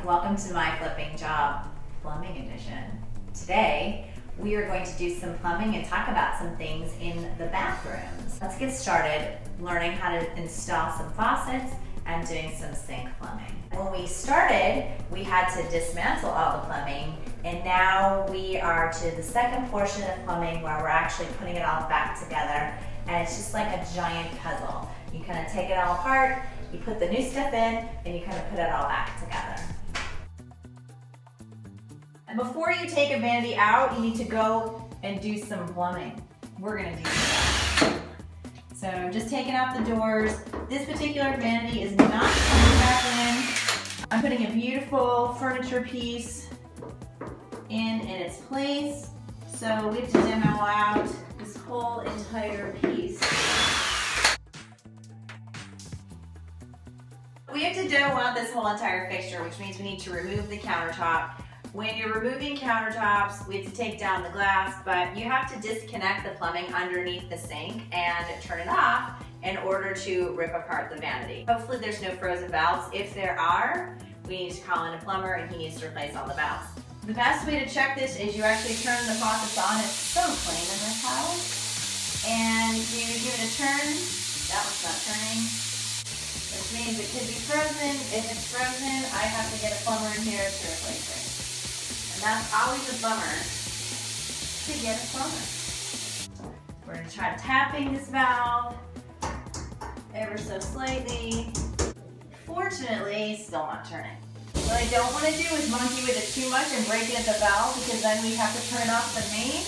welcome to my flipping job plumbing edition. Today, we are going to do some plumbing and talk about some things in the bathrooms. Let's get started learning how to install some faucets and doing some sink plumbing. When we started, we had to dismantle all the plumbing, and now we are to the second portion of plumbing where we're actually putting it all back together, and it's just like a giant puzzle. You kind of take it all apart, you put the new stuff in, and you kind of put it all back together. And before you take a vanity out, you need to go and do some plumbing. We're gonna do that. So just taking out the doors. This particular vanity is not coming back in. I'm putting a beautiful furniture piece in its place. So we have to demo out this whole entire piece. We have to demo out this whole entire fixture, which means we need to remove the countertop. When you're removing countertops, we have to take down the glass, but you have to disconnect the plumbing underneath the sink and turn it off in order to rip apart the vanity. Hopefully there's no frozen valves. If there are, we need to call in a plumber and he needs to replace all the valves. The best way to check this is you actually turn the faucets on. It's so clean in this house. And you give it a turn. That one's not turning, which means it could be frozen. If it's frozen, I have to get a plumber in here to replace it. That's always a bummer to get a plumber. We're going to try tapping this valve ever so slightly. Fortunately, still not turning. What I don't want to do is monkey with it too much and break it at the valve, because then we have to turn off the main.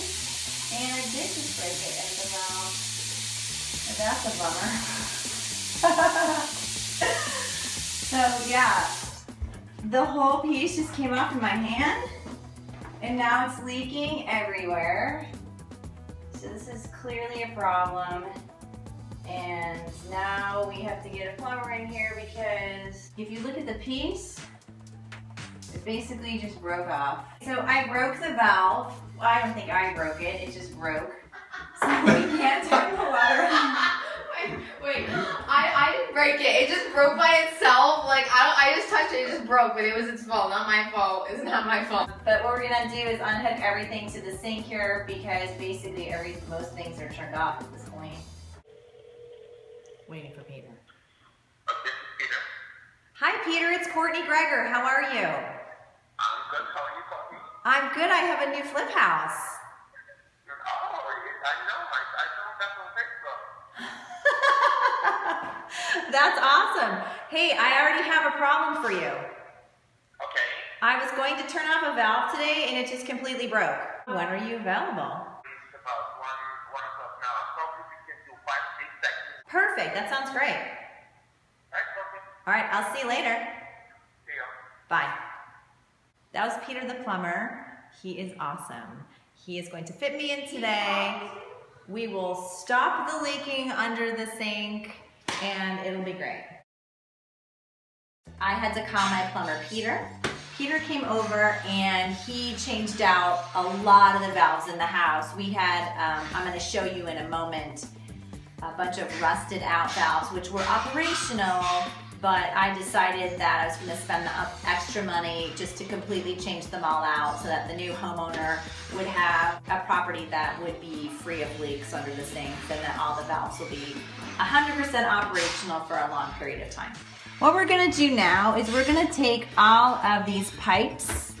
And I did just break it at the valve. And that's a bummer. So yeah, the whole piece just came off in my hand. And now it's leaking everywhere. So this is clearly a problem. And now we have to get a plumber in here, because if you look at the piece, it basically just broke off. So I broke the valve. Well, I don't think I broke it, it just broke. So we can't turn the water on. Wait, I didn't break it. It just broke by itself. Like, I just touched it, it just broke, but it was its fault, not my fault. It's not my fault. But what we're gonna do is unhook everything to the sink here, because basically most things are turned off at this point. Waiting for Peter. Peter. Hi Peter, it's Courtney Greger. How are you? I'm good. How are you, Courtney? I'm good. I have a new flip house. Oh, I know. I saw that on Facebook. That's awesome. Hey, I already have a problem for you. Okay. I was going to turn off a valve today and it just completely broke. When are you available? It's about 1 o'clock now. I'll probably be in 5 to 8 seconds. Perfect. That sounds great. All right, Courtney. All right. I'll see you later. See ya. Bye. That was Peter the plumber. He is awesome. He is going to fit me in today. We will stop the leaking under the sink and it'll be great. I had to call my plumber, Peter. Peter came over and he changed out a lot of the valves in the house. We had, I'm gonna show you in a moment, a bunch of rusted out valves which were operational, but I decided that I was gonna spend the extra money just to completely change them all out so that the new homeowner would have a property that would be free of leaks under the sink, and that all the valves will be 100% operational for a long period of time. What we're gonna do now is we're gonna take all of these pipes,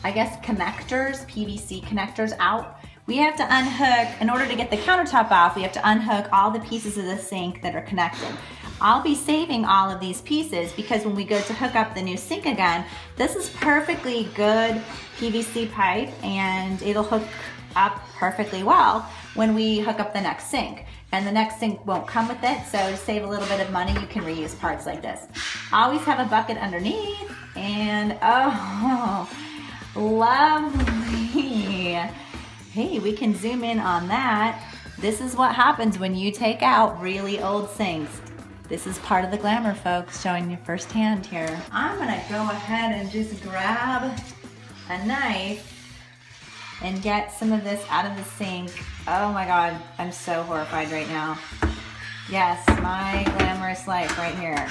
I guess connectors, PVC connectors out. We have to unhook, in order to get the countertop off, we have to unhook all the pieces of the sink that are connected. I'll be saving all of these pieces because when we go to hook up the new sink again, this is perfectly good PVC pipe and it'll hook up perfectly well when we hook up the next sink. And the next sink won't come with it, so to save a little bit of money, you can reuse parts like this. Always have a bucket underneath, and oh, lovely. Hey, we can zoom in on that. This is what happens when you take out really old sinks. This is part of the glamour, folks, showing you firsthand here. I'm gonna go ahead and just grab a knife and get some of this out of the sink. Oh my God, I'm so horrified right now. Yes, my glamorous life right here.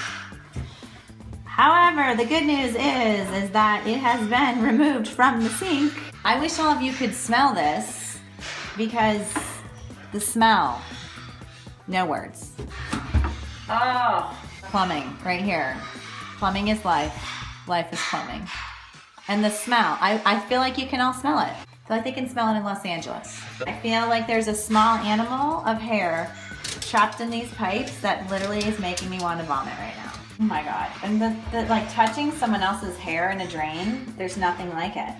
However, the good news is that it has been removed from the sink. I wish all of you could smell this because the smell, no words. Oh, plumbing right here. Plumbing is life. Life is plumbing. And the smell, I feel like you can all smell it. I feel like they can smell it in Los Angeles. I feel like there's a small animal of hair trapped in these pipes that literally is making me want to vomit right now. Oh my God. And the like touching someone else's hair in a drain, there's nothing like it.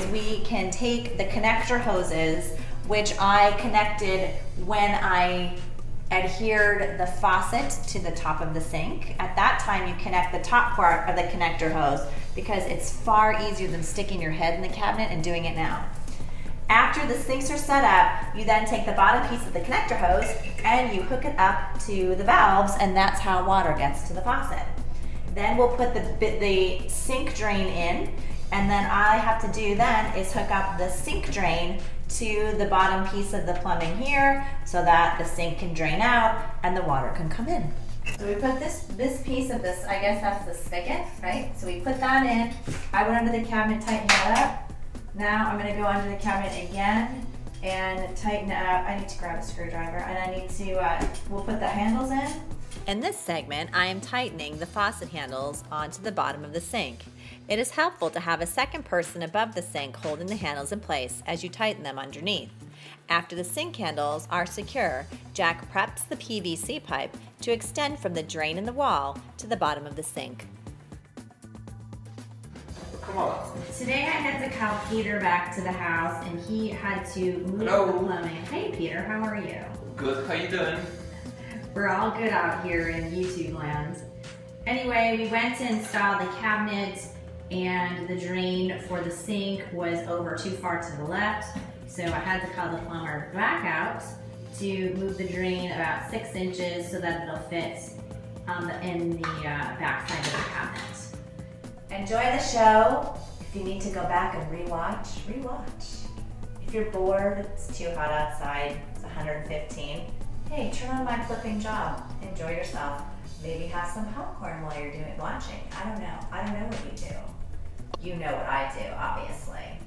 We can take the connector hoses, which I connected when I adhered the faucet to the top of the sink. At that time, you connect the top part of the connector hose because it's far easier than sticking your head in the cabinet and doing it now. After the sinks are set up, you then take the bottom piece of the connector hose and you hook it up to the valves, and that's how water gets to the faucet. Then we'll put the sink drain in, and then all I have to do then is hook up the sink drain to the bottom piece of the plumbing here so that the sink can drain out and the water can come in. So we put this piece of this, I guess that's the spigot, right? So we put that in. I went under the cabinet, tightened that up. Now I'm gonna go under the cabinet again and tighten it up. I need to grab a screwdriver, and I need to, we'll put the handles in. In this segment, I am tightening the faucet handles onto the bottom of the sink. It is helpful to have a second person above the sink holding the handles in place as you tighten them underneath. After the sink handles are secure, Jack preps the PVC pipe to extend from the drain in the wall to the bottom of the sink. Come on. Today I had to call Peter back to the house, and he had to move the plumbing. Hey Peter, how are you? Good, how you doing? We're all good out here in YouTube land. Anyway, we went to install the cabinet, and the drain for the sink was over too far to the left, so I had to call the plumber back out to move the drain about 6 inches so that it'll fit in the back side of the cabinet. Enjoy the show. If you need to go back and rewatch. If you're bored, it's too hot outside, it's 115. Hey, turn on my flipping job. Enjoy yourself. Maybe have some popcorn while you're watching. I don't know. I don't know what you do. You know what I do, obviously.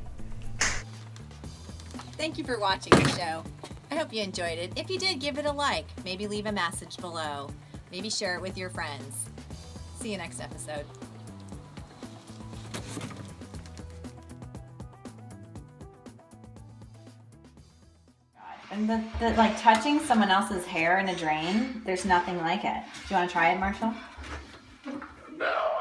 Thank you for watching the show. I hope you enjoyed it. If you did, give it a like. Maybe leave a message below. Maybe share it with your friends. See you next episode. And the like touching someone else's hair in a drain, there's nothing like it. Do you want to try it, Marshall? No.